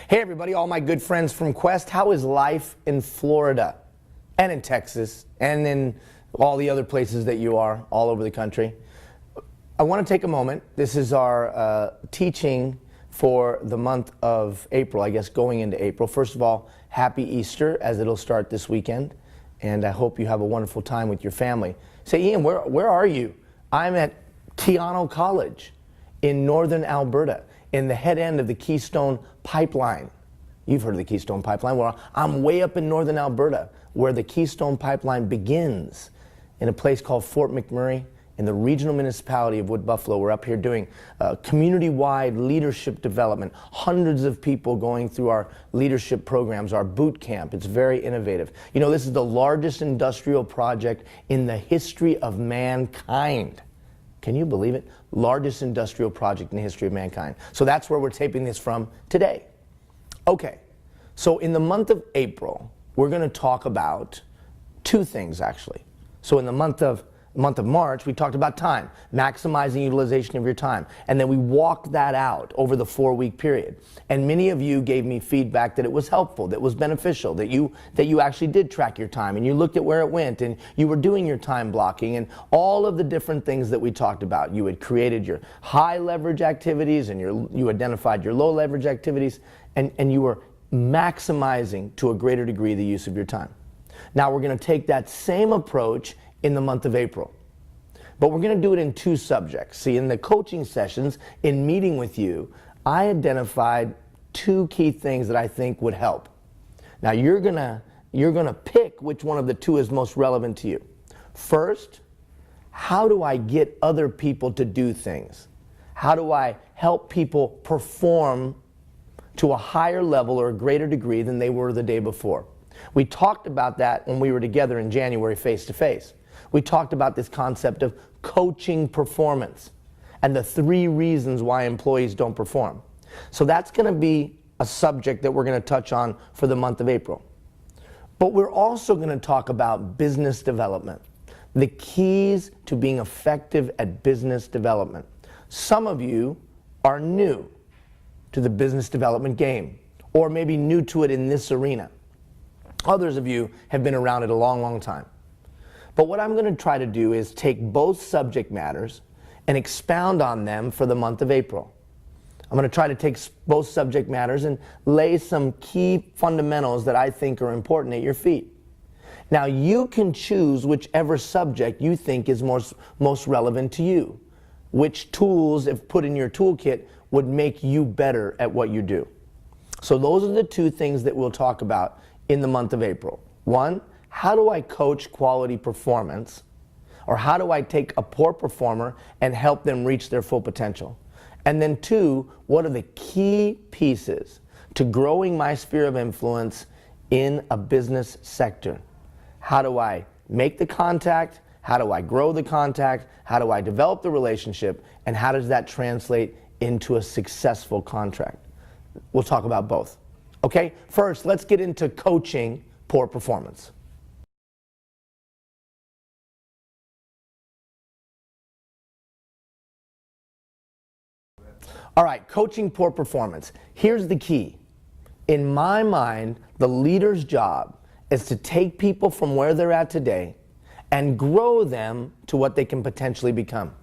Hey everybody, all my good friends from Quest, how is life in Florida and in Texas and in all the other places that you are all over the country? I want to take a moment. This is our teaching for the month of April, I guess going into April. First of all, happy Easter as it'll start this weekend, and I hope you have a wonderful time with your family. Say, Ian, where are you? I'm at Keano College in northern Alberta, in the head end of the Keystone Pipeline. You've heard of the Keystone Pipeline. Well, I'm way up in northern Alberta, where the Keystone Pipeline begins, in a place called Fort McMurray, in the regional municipality of Wood Buffalo. We're up here doing community-wide leadership development. Hundreds of people going through our leadership programs, our boot camp. It's very innovative. You know, this is the largest industrial project in the history of mankind. Can you believe it? Largest industrial project in the history of mankind. So that's where we're taping this from today. Okay, so in the month of April, we're going to talk about two things actually. So in the month of March, we talked about time, maximizing utilization of your time. And then we walked that out over the 4-week period. And many of you gave me feedback that it was helpful, that was beneficial, that you actually did track your time and you looked at where it went and you were doing your time blocking and all of the different things that we talked about. You had created your high leverage activities and you identified your low leverage activities and you were maximizing to a greater degree the use of your time. Now we're going to take that same approach in the month of April. But we're going to do it in two subjects. See, in the coaching sessions, in meeting with you, I identified two key things that I think would help. Now you're going to pick which one of the two is most relevant to you. First, how do I get other people to do things? How do I help people perform to a higher level or a greater degree than they were the day before? We talked about that when we were together in January face-to-face. We talked about this concept of coaching performance and the 3 reasons why employees don't perform. So that's going to be a subject that we're going to touch on for the month of April. But we're also going to talk about business development, the keys to being effective at business development. Some of you are new to the business development game, or maybe new to it in this arena. Others of you have been around it a long, long time. But what I'm going to try to do is take both subject matters and expound on them for the month of April. I'm going to try to take both subject matters and lay some key fundamentals that I think are important at your feet. Now you can choose whichever subject you think is most relevant to you. Which tools, if put in your toolkit, would make you better at what you do. So those are the two things that we'll talk about in the month of April. One, how do I coach quality performance? Or how do I take a poor performer and help them reach their full potential? And then 2, what are the key pieces to growing my sphere of influence in a business sector? How do I make the contact? How do I grow the contact? How do I develop the relationship? And how does that translate into a successful contract? We'll talk about both. Okay, first let's get into coaching poor performance. All right, coaching poor performance. Here's the key. In my mind, the leader's job is to take people from where they're at today and grow them to what they can potentially become.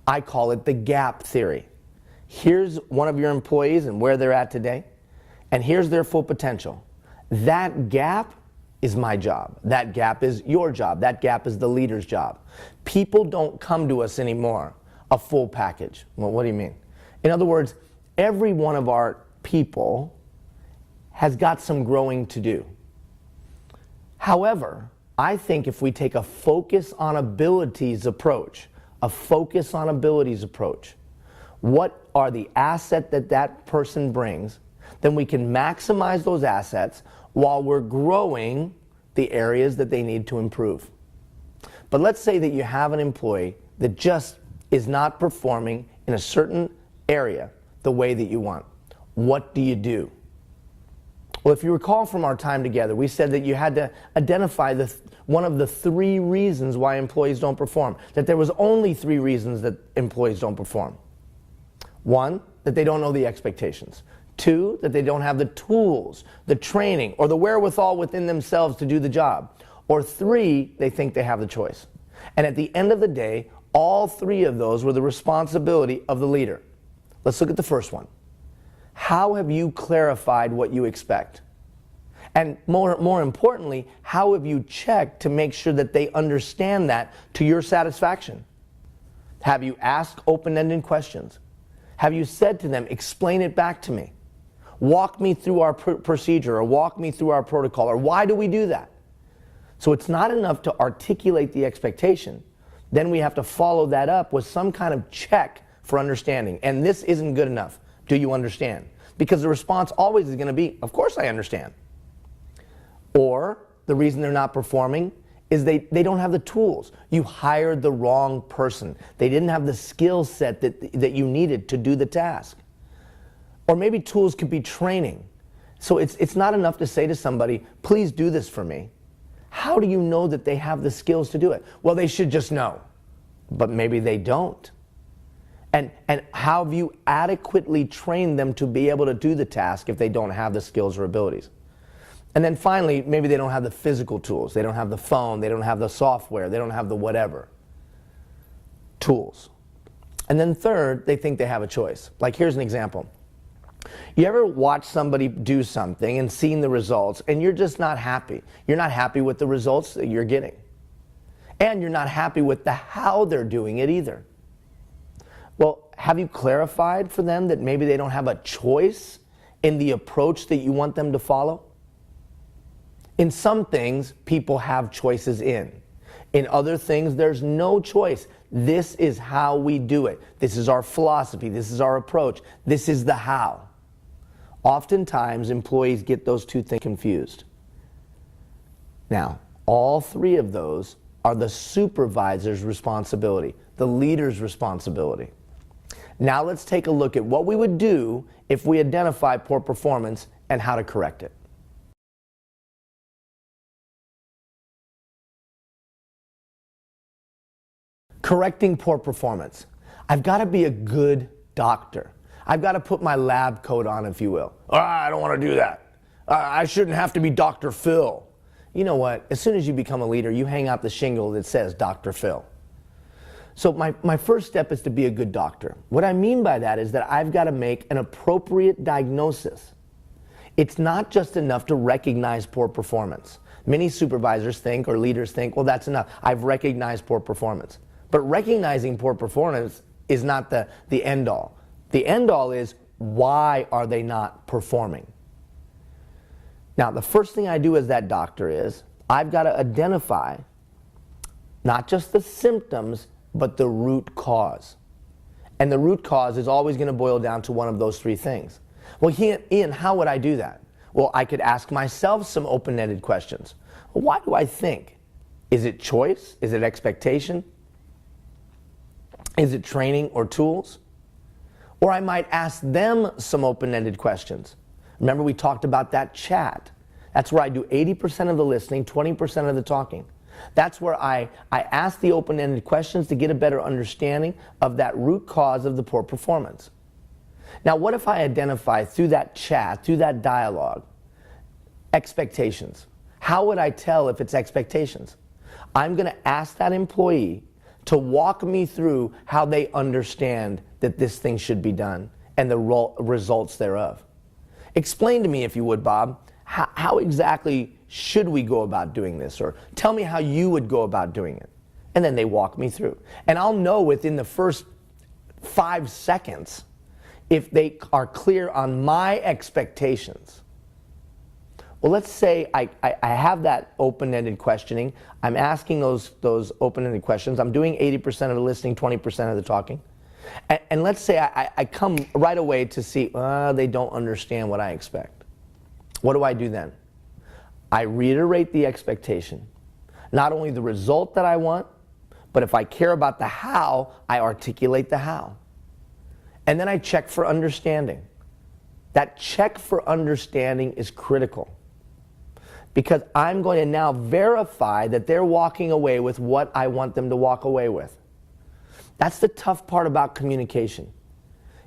I call it the gap theory. Here's one of your employees and where they're at today, and here's their full potential. That gap is my job. That gap is your job. That gap is the leader's job. People don't come to us anymore a full package. Well, what do you mean? In other words, every one of our people has got some growing to do. However, I think if we take a focus on abilities approach, what are the assets that person brings, then we can maximize those assets while we're growing the areas that they need to improve. But let's say that you have an employee that just is not performing in a certain area the way that you want. What do you do? Well, if you recall from our time together, we said that you had to identify one of the 3 reasons why employees don't perform, that there was only 3 reasons that employees don't perform. 1, that they don't know the expectations. 2, that they don't have the tools, the training, or the wherewithal within themselves to do the job. Or 3, they think they have the choice. And at the end of the day, all 3 of those were the responsibility of the leader. Let's look at the first one. How have you clarified what you expect? And more importantly, how have you checked to make sure that they understand that to your satisfaction? Have you asked open-ended questions? Have you said to them, explain it back to me? Walk me through our procedure, or walk me through our protocol, or why do we do that? So it's not enough to articulate the expectation. Then we have to follow that up with some kind of check for understanding. And this isn't good enough. Do you understand? Because the response always is going to be, of course I understand. Or the reason they're not performing is they don't have the tools. You hired the wrong person. They didn't have the skill set that you needed to do the task. Or maybe tools could be training. So it's not enough to say to somebody, please do this for me. How do you know that they have the skills to do it? Well, they should just know. But maybe they don't. And how have you adequately trained them to be able to do the task if they don't have the skills or abilities? And then finally, maybe they don't have the physical tools. They don't have the phone. They don't have the software. They don't have the whatever. Tools. And then third, they think they have a choice. Like, here's an example. You ever watch somebody do something and seen the results and you're just not happy? You're not happy with the results that you're getting. And you're not happy with the how they're doing it either. Well, have you clarified for them that maybe they don't have a choice in the approach that you want them to follow? In some things, people have choices in. In other things, there's no choice. This is how we do it. This is our philosophy. This is our approach. This is the how. Oftentimes, employees get those two things confused. Now, all 3 of those are the supervisor's responsibility, the leader's responsibility. Now let's take a look at what we would do if we identify poor performance and how to correct it. Correcting poor performance. I've got to be a good doctor. I've got to put my lab coat on, if you will. I don't want to do that. I shouldn't have to be Dr. Phil. You know what? As soon as you become a leader, you hang out the shingle that says Dr. Phil. So my first step is to be a good doctor. What I mean by that is that I've got to make an appropriate diagnosis. It's not just enough to recognize poor performance. Many supervisors think, or leaders think, well, that's enough. I've recognized poor performance. But recognizing poor performance is not the end all. The end all is, why are they not performing? Now, the first thing I do as that doctor is, I've got to identify not just the symptoms, but the root cause. And the root cause is always going to boil down to one of those 3 things. Well, Ian, how would I do that? Well, I could ask myself some open-ended questions. Well, why do I think? Is it choice? Is it expectation? Is it training or tools? Or I might ask them some open-ended questions. Remember, we talked about that chat. That's where I do 80% of the listening, 20% of the talking. That's where I ask the open-ended questions to get a better understanding of that root cause of the poor performance. Now, what if I identify through that chat, through that dialogue, expectations? How would I tell if it's expectations? I'm going to ask that employee to walk me through how they understand that this thing should be done and the results thereof. Explain to me, if you would, Bob, how exactly should we go about doing this? Or tell me how you would go about doing it. And then they walk me through. And I'll know within the first 5 seconds if they are clear on my expectations. Well, let's say I have that open-ended questioning. I'm asking those open-ended questions. I'm doing 80% of the listening, 20% of the talking. And let's say I come right away to see they don't understand what I expect. What do I do then? I reiterate the expectation. Not only the result that I want, but if I care about the how, I articulate the how. And then I check for understanding. That check for understanding is critical, because I'm going to now verify that they're walking away with what I want them to walk away with. That's the tough part about communication.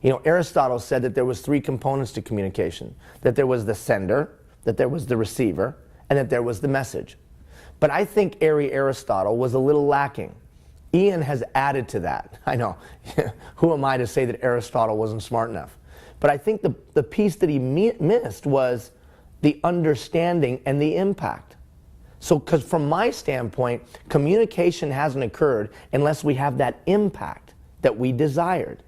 Aristotle said that there was three components to communication, that there was the sender, that there was the receiver, and that there was the message. But I think Aristotle was a little lacking. Ian has added to that. I know, who am I to say that Aristotle wasn't smart enough? But I think the piece that he missed was the understanding and the impact. So, because from my standpoint, communication hasn't occurred unless we have that impact that we desired.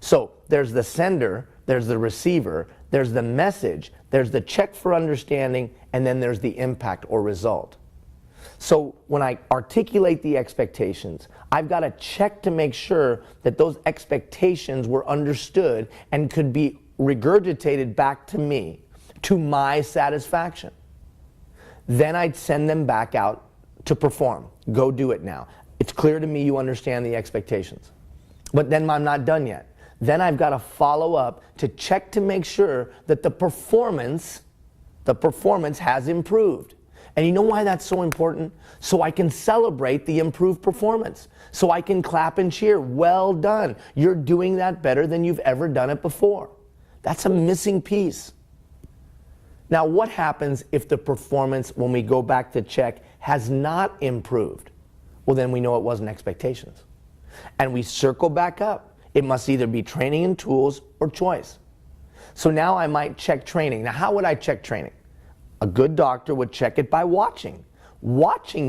So, there's the sender, there's the receiver, there's the message, there's the check for understanding, and then there's the impact or result. So, when I articulate the expectations, I've got to check to make sure that those expectations were understood and could be regurgitated back to me, to my satisfaction. Then I'd send them back out to perform. Go do it now. It's clear to me you understand the expectations. But then I'm not done yet. Then I've got to follow up to check to make sure that the performance has improved. And you know why that's so important? So I can celebrate the improved performance. So I can clap and cheer. Well done. You're doing that better than you've ever done it before. That's a missing piece. Now, what happens if the performance, when we go back to check, has not improved? Well, then we know it wasn't expectations. And we circle back up. It must either be training and tools or choice. So now I might check training. Now, how would I check training? A good doctor would check it by watching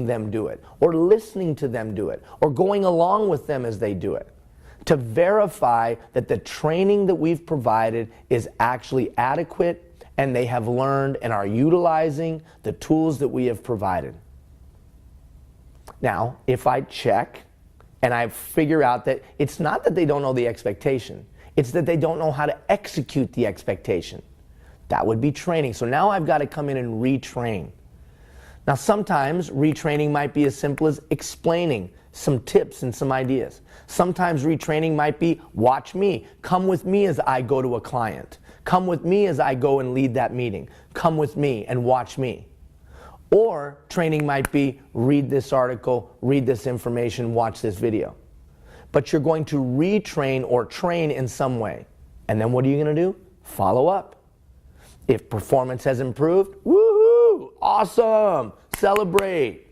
them do it, or listening to them do it, or going along with them as they do it, to verify that the training that we've provided is actually adequate and they have learned and are utilizing the tools that we have provided. Now, if I check and I figure out that it's not that they don't know the expectation, it's that they don't know how to execute the expectation. That would be training. So now I've got to come in and retrain. Now, sometimes retraining might be as simple as explaining some tips and some ideas. Sometimes retraining might be, watch me. Come with me as I go to a client. Come with me as I go and lead that meeting. Come with me and watch me. Or training might be, read this article, read this information, watch this video. But you're going to retrain or train in some way. And then what are you going to do? Follow up. If performance has improved, woohoo, awesome, celebrate.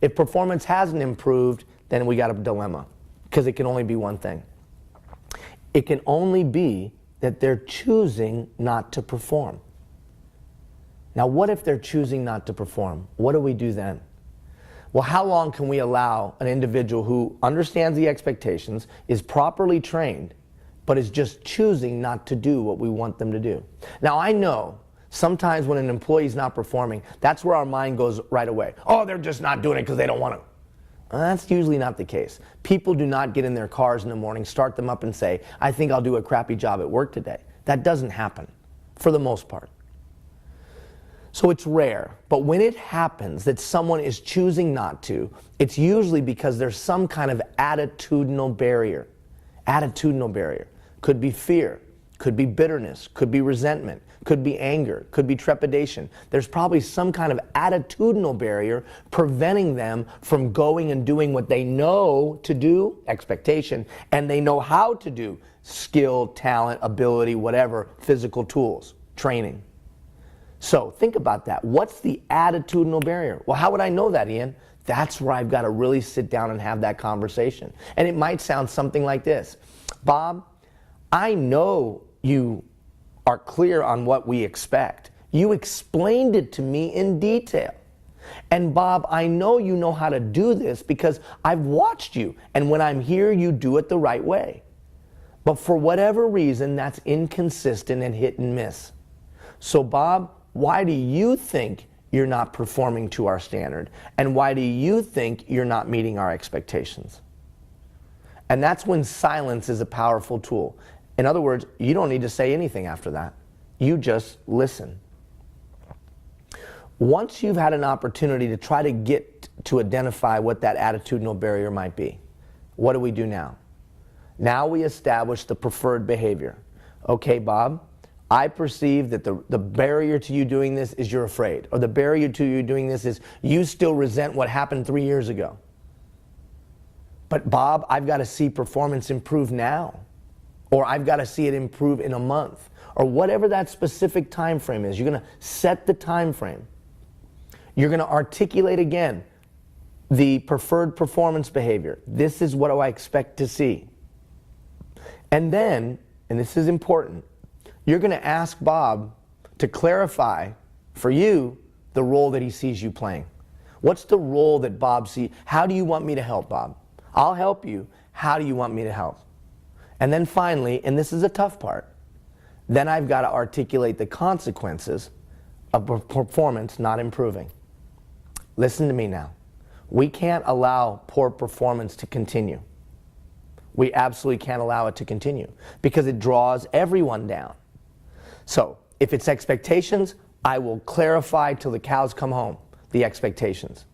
If performance hasn't improved, then we got a dilemma, because it can only be one thing. It can only be that they're choosing not to perform. Now, what if they're choosing not to perform? What do we do then? Well, how long can we allow an individual who understands the expectations, is properly trained, but is just choosing not to do what we want them to do? Now, I know sometimes when an employee's not performing, that's where our mind goes right away. Oh, they're just not doing it because they don't want to. That's usually not the case. People do not get in their cars in the morning, start them up and say, I think I'll do a crappy job at work today. That doesn't happen, for the most part. So it's rare, but when it happens that someone is choosing not to, it's usually because there's some kind of attitudinal barrier. Attitudinal barrier. Could be fear, could be bitterness, could be resentment, could be anger, could be trepidation. There's probably some kind of attitudinal barrier preventing them from going and doing what they know to do, expectation, and they know how to do, skill, talent, ability, whatever, physical tools, training. So think about that. What's the attitudinal barrier? Well, how would I know that, Ian? That's where I've got to really sit down and have that conversation. And it might sound something like this. Bob, I know you are clear on what we expect. You explained it to me in detail. And Bob, I know you know how to do this because I've watched you. And when I'm here, you do it the right way. But for whatever reason, that's inconsistent and hit and miss. So Bob, why do you think you're not performing to our standard? And why do you think you're not meeting our expectations? And that's when silence is a powerful tool. In other words, you don't need to say anything after that. You just listen. Once you've had an opportunity to try to get to identify what that attitudinal barrier might be, what do we do now? Now we establish the preferred behavior. Okay, Bob, I perceive that the barrier to you doing this is you're afraid, or the barrier to you doing this is you still resent what happened 3 years ago. But Bob, I've got to see performance improve now. or I've got to see it improve in a month, or whatever that specific time frame is. You're going to set the time frame. You're going to articulate again the preferred performance behavior. This is what I expect to see. And then, and this is important, you're going to ask Bob to clarify for you the role that he sees you playing. What's the role that Bob sees? How do you want me to help, Bob? I'll help you. How do you want me to help? And then finally, and this is a tough part, then I've got to articulate the consequences of performance not improving. Listen to me now. We can't allow poor performance to continue. We absolutely can't allow it to continue because it draws everyone down. So if it's expectations, I will clarify till the cows come home the expectations.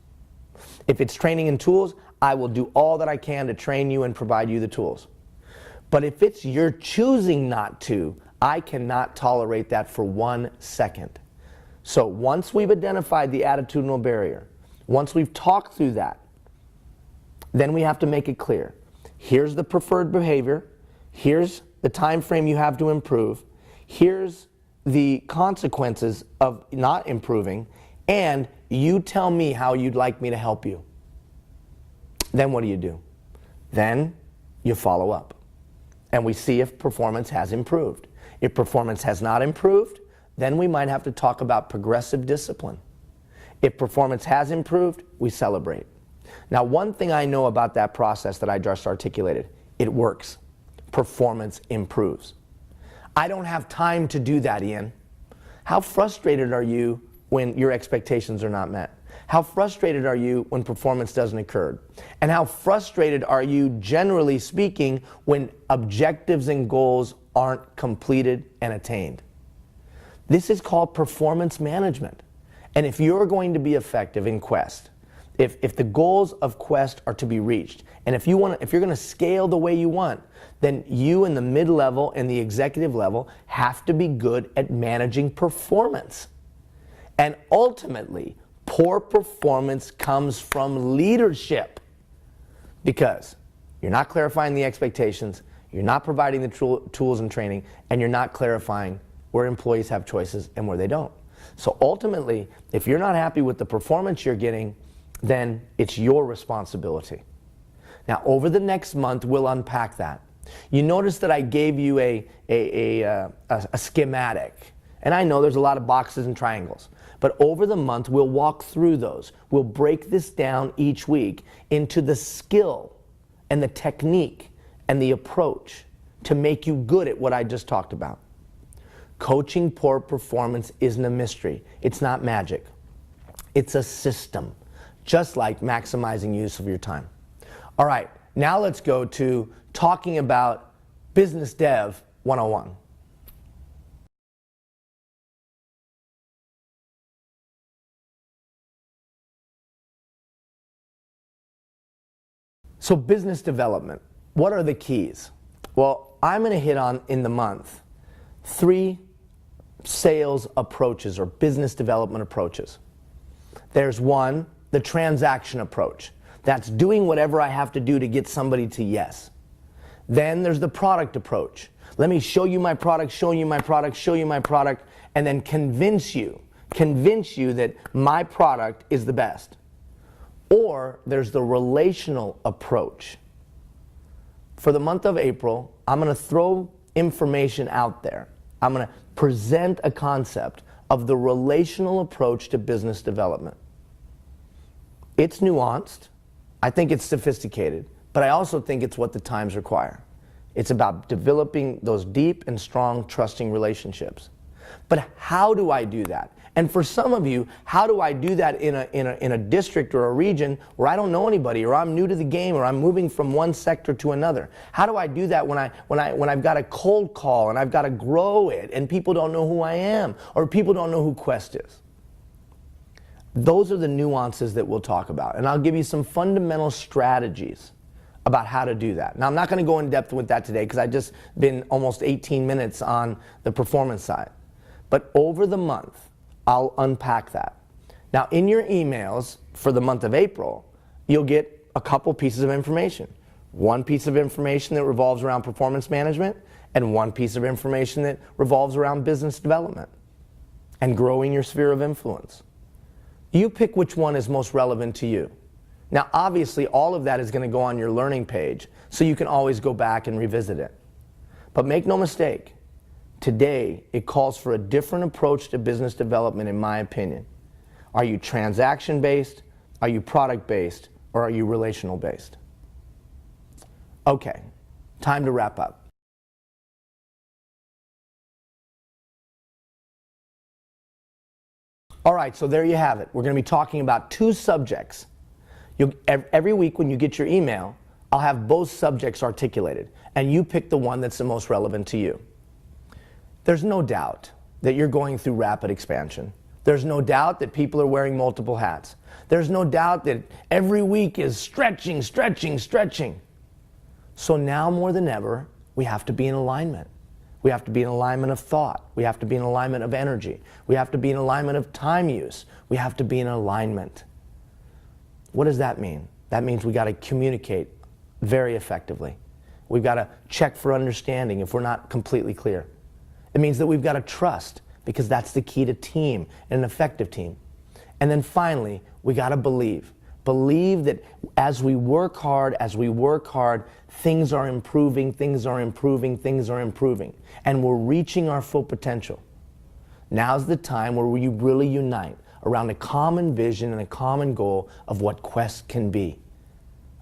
If it's training and tools, I will do all that I can to train you and provide you the tools. But if it's you're choosing not to, I cannot tolerate that for 1 second. So once we've identified the attitudinal barrier, once we've talked through that, then we have to make it clear. Here's the preferred behavior. Here's the time frame you have to improve. Here's the consequences of not improving. And you tell me how you'd like me to help you. Then what do? Then you follow up. And we see if performance has improved. If performance has not improved, then we might have to talk about progressive discipline. If performance has improved, we celebrate. Now, one thing I know about that process that I just articulated, it works. Performance improves. I don't have time to do that, Ian. How frustrated are you when your expectations are not met? How frustrated are you when performance doesn't occur? And how frustrated are you, generally speaking, when objectives and goals aren't completed and attained? This is called performance management. And if you're going to be effective in Quest, if the goals of Quest are to be reached, and if you're going to scale the way you want, then you in the mid-level and the executive level have to be good at managing performance. And ultimately, poor performance comes from leadership because you're not clarifying the expectations, you're not providing the tools and training, and you're not clarifying where employees have choices and where they don't. So ultimately, if you're not happy with the performance you're getting, then it's your responsibility. Now, over the next month, we'll unpack that. You notice that I gave you a schematic. And I know there's a lot of boxes and triangles. But over the month, we'll walk through those. We'll break this down each week into the skill and the technique and the approach to make you good at what I just talked about. Coaching poor performance isn't a mystery. It's not magic. It's a system, just like maximizing use of your time. All right, now let's go to talking about Business Dev 101. So business development, what are the keys? Well, I'm going to hit on, in the month, 3 sales approaches or business development approaches. There's 1, the transaction approach. That's doing whatever I have to do to get somebody to yes. Then there's the product approach. Let me show you my product, show you my product, show you my product, and then convince you that my product is the best. Or there's the relational approach. For the month of April, I'm going to throw information out there. I'm going to present a concept of the relational approach to business development. It's nuanced. I think it's sophisticated, but I also think it's what the times require. It's about developing those deep and strong, trusting relationships. But how do I do that? And for some of you, how do I do that in a district or a region where I don't know anybody, or I'm new to the game, or I'm moving from one sector to another? How do I do that when I've got a cold call and I've got to grow it and people don't know who I am, or people don't know who Quest is? Those are the nuances that we'll talk about, and I'll give you some fundamental strategies about how to do that. Now, I'm not going to go in depth with that today because I've just been almost 18 minutes on the performance side. But over the month, I'll unpack that. Now, in your emails for the month of April, you'll get a couple pieces of information. One piece of information that revolves around performance management, and one piece of information that revolves around business development and growing your sphere of influence. You pick which one is most relevant to you. Now, obviously, all of that is going to go on your learning page, so you can always go back and revisit it. But make no mistake, today it calls for a different approach to business development, in my opinion. Are you transaction-based? Are you product-based? Or are you relational-based? Okay, time to wrap up. All right, so there you have it. We're going to be talking about two subjects. Every week when you get your email, I'll have both subjects articulated, and you pick the one that's the most relevant to you. There's no doubt that you're going through rapid expansion. There's no doubt that people are wearing multiple hats. There's no doubt that every week is stretching, stretching, stretching. So now more than ever, we have to be in alignment. We have to be in alignment of thought. We have to be in alignment of energy. We have to be in alignment of time use. We have to be in alignment. What does that mean? That means we got to communicate very effectively. We've got to check for understanding if we're not completely clear. It means that we've got to trust, because that's the key to team and an effective team. And then finally, we got to believe. Believe that as we work hard, things are improving, things are improving, things are improving. And we're reaching our full potential. Now's the time where we really unite around a common vision and a common goal of what Quest can be.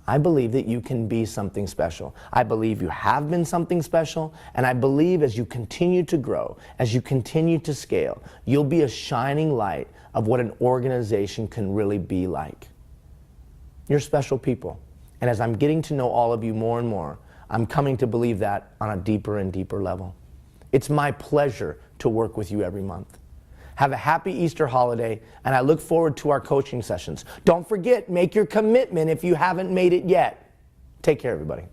I believe that you can be something special. I believe you have been something special, and I believe as you continue to grow, as you continue to scale, you'll be a shining light of what an organization can really be like. You're special people, and as I'm getting to know all of you more and more, I'm coming to believe that on a deeper and deeper level. It's my pleasure to work with you every month. Have a happy Easter holiday, and I look forward to our coaching sessions. Don't forget, make your commitment if you haven't made it yet. Take care, everybody.